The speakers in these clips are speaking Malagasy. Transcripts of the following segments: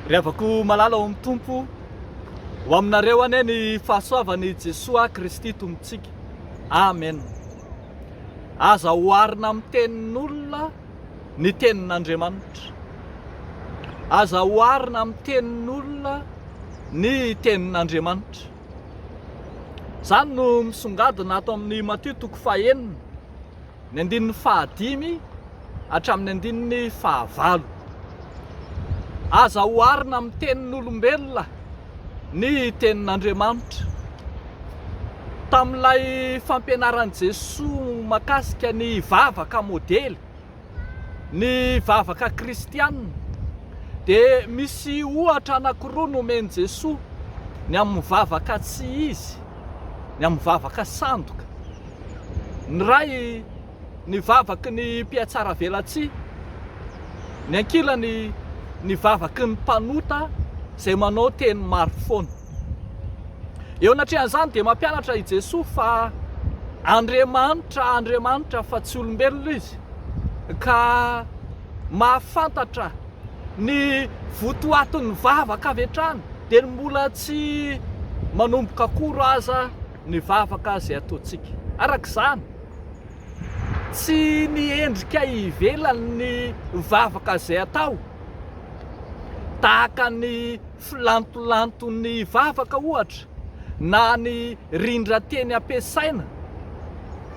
Riavako malala ao amin'ny tompo ho aminareo anie ny fahasoavany Jesosy Kristy tompontsika. Amen. Aza oharina amin'ny tenin'olona ny tenin'Andriamanitra. Aza oharina amin'ny tenin'olona ny tenin'Andriamanitra. Zany no misongadina ato amin'ny Matthieu 9:9 ny 5 hatramin'ny 9. Aza oharina amin'ny tenin'olombelona ny tenin'Andriamanitra. Tamin'ilay fampianaran'i Jesosy makasika ny vavaka modely, ny vavaka kristianina, dia misy ohatra anankiroa nomeny Jesosy, ny amin'ny vavaka tsy izy, ny amin'ny vavaka sandoka. Ny ray ny vavaky ny mpiatsara velatsia, ny ankilany ny vavaky ny mpanota izay manao teny maro foana. Eo anatrehan'izany dia mampianatra i Jesosy fa Andriamanitra fa tsy olombelona izy, ka mahafantatra ny votoatin'ny vavaka avy hatrany dia mbola tsy manomboka akory aza ny vavaka izay ataontsika. Arak'izany, tsy ny endrika ivelany ny vavaka izay atao, tahaka ny filantolanton'ny vavaka ohatra, na ny rindra teny ampiasaina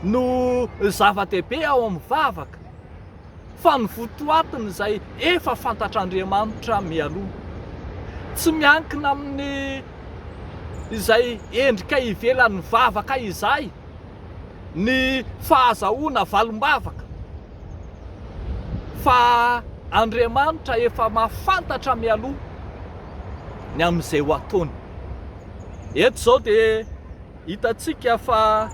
no zava-dehibe ao amin'ny vavaka, fa ny votoatiny izay efa fantatr'Andriamanitra mialoha. Tsy miankina amin'ny izay endrika ivelan'ny vavaka izay ny fahazahoana valim-bavaka, fa Andriamanitra efa mahafantatra mialoha ny amin'izay ho ataony. Eto izao dia hitantsika fa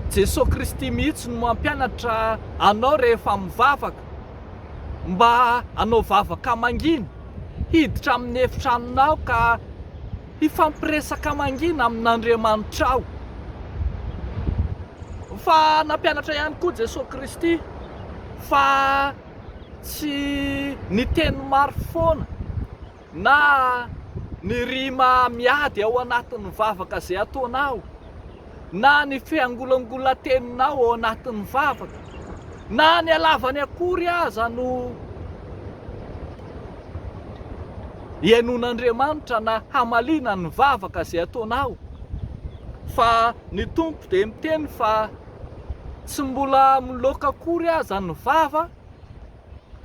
Jesosy Kristy mihitsy no mampianatra anao rehefa mivavaka, mba anao vavaka mangina, hiditra amin'ny efitranonao ka hifampiresaka mangina amin'Andriamanitra ao. Fa nampianatra ihany koa Jesosy Kristy fa tsy ny teny maro foana na ny rima miady ao anatin'ny vavaka izay ataonao, na ny fiangolangolan-teninao ao anatin'ny vavaka, na ny halavany akory aza no hiainon'Andriamanitra na hamaliana ny vavaka izay ataonao. Fa ny tompo dia miteny fa tsy mbola miloaka akory aza ny vava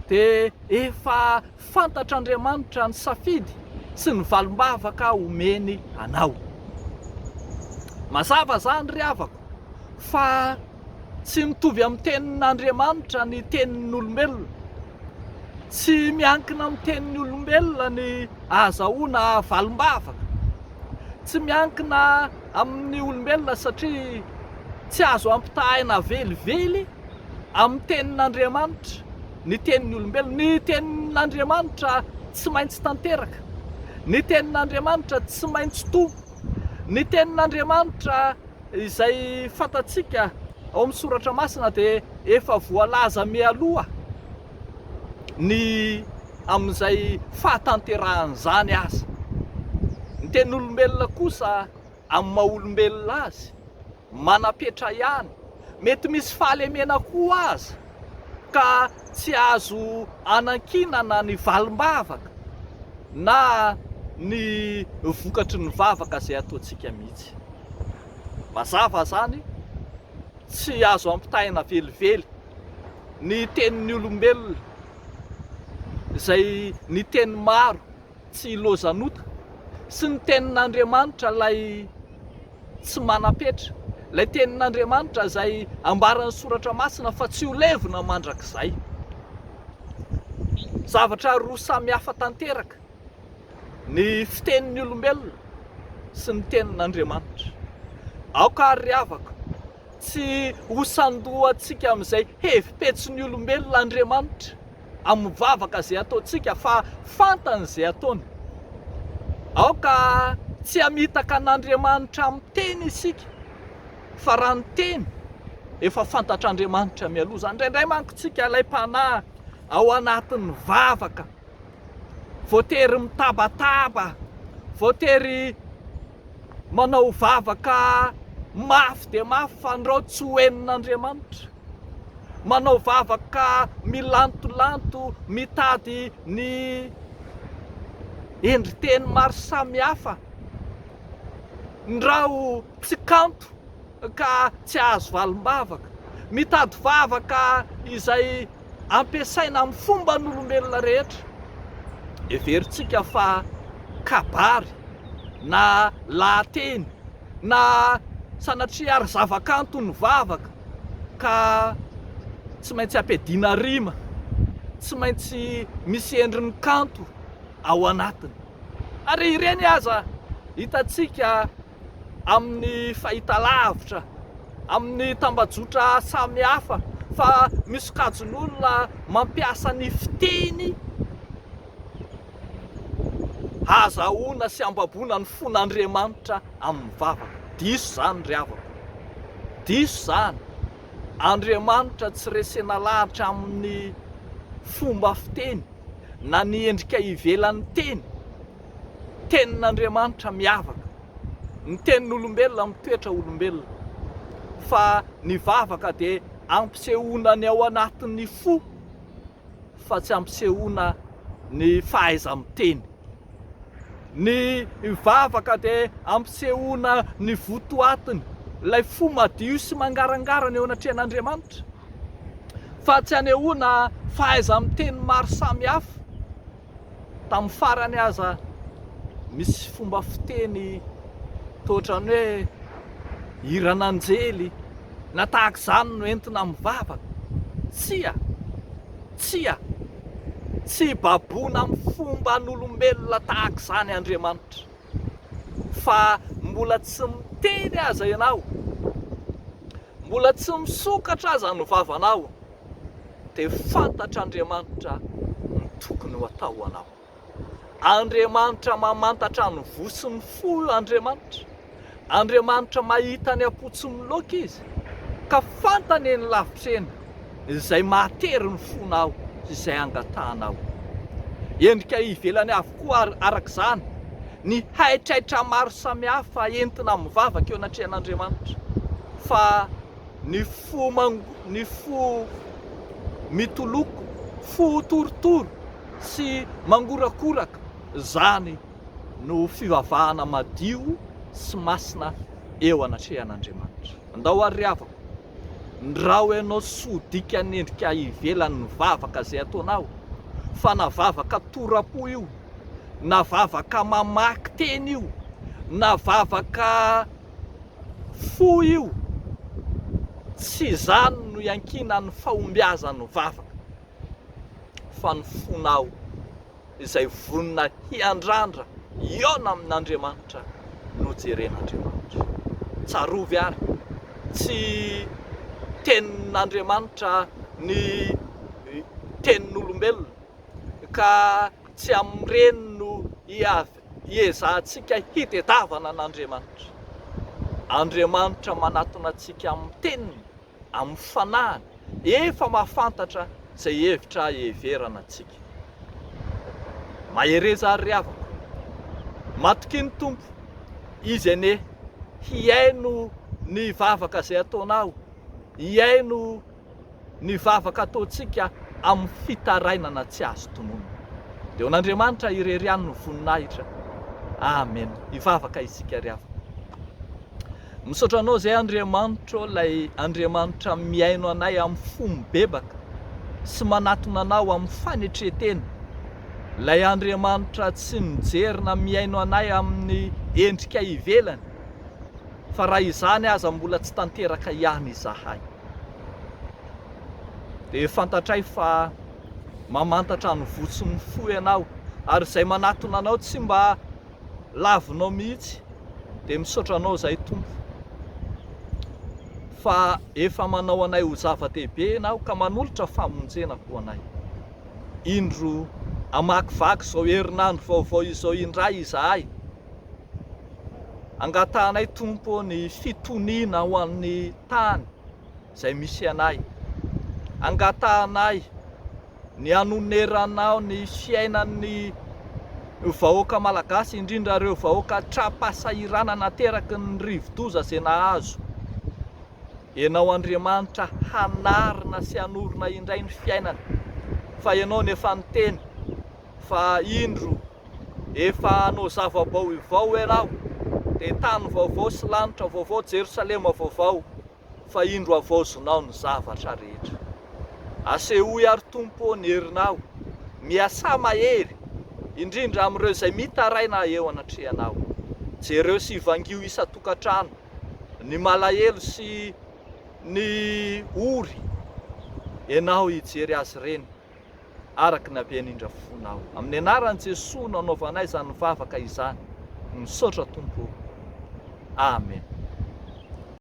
dia efa fantatr'Andriamanitra ny safidy sy ny valim-bavaka omeny anao. Mazava zany ry havako fa tsy mitovy amin'ny tenin'Andriamanitra ny tenin'olombelona, tsy miankina amin'ny tenin'ny olombelona ny ahazahoana valim-bavaka, tsy miankina amin'ny olombelona satria tsy azo ampitahina velively amin'ny tenin'Andriamanitra ny tenin'ny olombelona. Ny tenin'Andriamanitra tsy maintsy tanteraka, ny tenin'Andriamanitra tsy maintsy tompo, ny tenin'Andriamanitra izay fantatsika ao amin'ny soratra masina dia efa voalaza mialoha ny amin'izay fahatanteran'izany aza. Ny tenin'olombelona kosa amin'ny maha-olombelona azy manapetra ihany, mety misy fahalemena koa aza ka tsy azo anankinana ny valim-bavaka na ny vokatry ny vavaka izay ataontsika mihitsy. Mazava zany tsy azo ampitahina velively ny tenin'ny olombelona izay ny teny maro tsy ilozanota, sy ny tenin'Andriamanitra lay tsy manapetra, lay tenin'Andriamanitra izay ambaran'ny soratra masina fa tsy ho levona mandrakizay. Zavatra roa samy hafa tanteraka, ny fitenin'ny olombelona sy ny tenin'Andriamanitra. Aoka ry havako, tsy ho sandohantsika amin'izay hevim-petsin'ny olombelona Andriamanitra amin'ny vavaka izay ataontsika, fa fantany izay ataony. Aoka tsy hamitaka an'Andriamanitra amin'ny teny isika, fa raha ny teny efa fantatr'Andriamanitra mialoha zany. Indraindray manko tsika lay mpanahy ao anatin'ny vavaka voatery mitabataba, voatery manao vavaka mafy de mafy fa nirao tsy hoenin'Andriamanitra, manao vavaka milantolanto mitady ny endri-teny maro samihafa, nirao tsy kanto ka tsy azo valim-bavaka, mitady vavaka izay ampiasaina amin'ny fomba n'olombelona rehetra. Everitsika fa kabary na lahateny na sanatria ary zavakanto ny vavaka ka tsy maintsy ampiadiana rima, tsy maintsy misy endriny kanto ao anatiny. Ary ireny aza hitatsika amin'ny fahitalavitra, amin'ny tambajotra samihafa fa misokajin'olona mampiasa ny fiteny hahazahoana sy ambaboana ny fon'Andriamanitra amin'ny vavaka. Diso zany ry havako, diso zany. Andriamanitra tsy resena lahatra amin'ny fomba fiteny na ny endrika ivelan'ny teny. Tenin'Andriamanitra miavaka, ny tenin'olombelona mitoetra olombelona, fa ny vavaka dia ampisehoana ny ao anatin'ny fo fa tsy ampisehoana ny fahaiza-miteny. Ny vavaka dia ampisehoana ny votoatiny, ilay fo madio sy mangarangarana eo anatrehan'Andriamanitra, fa tsy hanehoana fahaiza-miteny maro samihafa. Tamin'ny farany aza misy fomba fiteny tohatran'ny hoe hiran'anjely na tahaka izany no entina mivavaka. Tsy baboana amin'ny fomba n'olombelona tahaka izany Andriamanitra, fa mbola tsy miteny aza ianao, mbola tsy misokatra aza ny vavanao, dia fantatr'Andriamanitra ny tokony ho atao anao. Andriamanitra mamantatra ny vo sy ny fo io Andriamanitra. Andriamanitra mahita ny apotsiny laoka izy, ka fantany eny lavitra eny izay mahatery ny fonao izay angatanao. Endrika ivelany avokoa arak'izany ny haitraitra maro samihafa entina mivavaka eo anatrehan'Andriamanitra, fa ny fo mitoloko, fo torotoro sy mangorakoraka, zany no fivavahana madio sy masina eo anatrehan'Andriamanitra. Andao ary ry havako, raha hoe ianao sodika ny endrika ivelan'ny vavaka izay ataonao, fa na vavaka torapo io, na vavaka mamaky teny io, na vavaka fo io, tsy izany no iankina ny fahombiazan'ny vavaka, fa ny fonao izay vonona hiandrandra iona amin'Andriamanitra no jeren'Andriamanitra. Tsarovy ary, tsy tenin'Andriamanitra ny tenin'olombelona, ka tsy amin'ireny no hiezahantsika hitadiavana an'Andriamanitra. Andriamanitra manatona antsika amin'ny teniny, amin'ny fanahiny, efa mahafantatra izay hevitra heverana antsika. Mahereza ary ry havako, matoky ny Tompo, izy anie, hiaino ny vavaka izay ataonao, hiaino ny vavaka ataontsika amin'ny fitarainana tsy azo tonoina. Dia n'Andriamanitra ireriany ny voninahitra. Amen. Hivavaka isika ry havako. Misaotra anao izay Andriamanitra, ilay Andriamanitra miaino anay amin'ny fo mibebaka sy manatona anao amin'ny fanetreteny. Ilay Andriamanitra tsy mijerina miaino anay amin'ny endrika ivelany, fa raha izany aza mbola tsy tanteraka ihany izahay. Dia fantatray fa mamantatra ny vo sy ny fo ianao, ary izay manatona anao tsy mba lavinao mihitsy. Dia misaotra anao izay Tompo, fa efa manao anay ho zava-dehibe ianao ka manolotra famonjena ho anay. Indro hamakivaky izao herinandro vaovao izao indray izahay, angatahanay Tompo ny fitoniana ho an'ny tany izay misy anay. Angatahanay ny hanoneranao ny fiainan'ny vahoaka malagasy, indrindra ireo vahoaka tra-pasahirana nateraky ny rivo-doza izay nahazo. Ianao Andriamanitra hanarina sy hanorina indray ny fiainana, fa ianao nefa niteny fa indro efa hanao zava-bao ivao ianao, dia tany vaovao sy lanitra vaovao, Jerosalema vaovao, fa indro havaozonao ny zavatra rehetra. Asehoy ary tompo ny herinao, miasa mahery, indrindra amin'ireo izay mitaraina eo anatrehanao. Jereo sy vangio isa-tokantrano, ny malahelo sy ny ory, ianao hijery azy ireny araky ny habean'indra fonao. Amin'ny anaran'i Jesosy no anaovanay izany vavaka izany. Misaotra Tompo. Amen.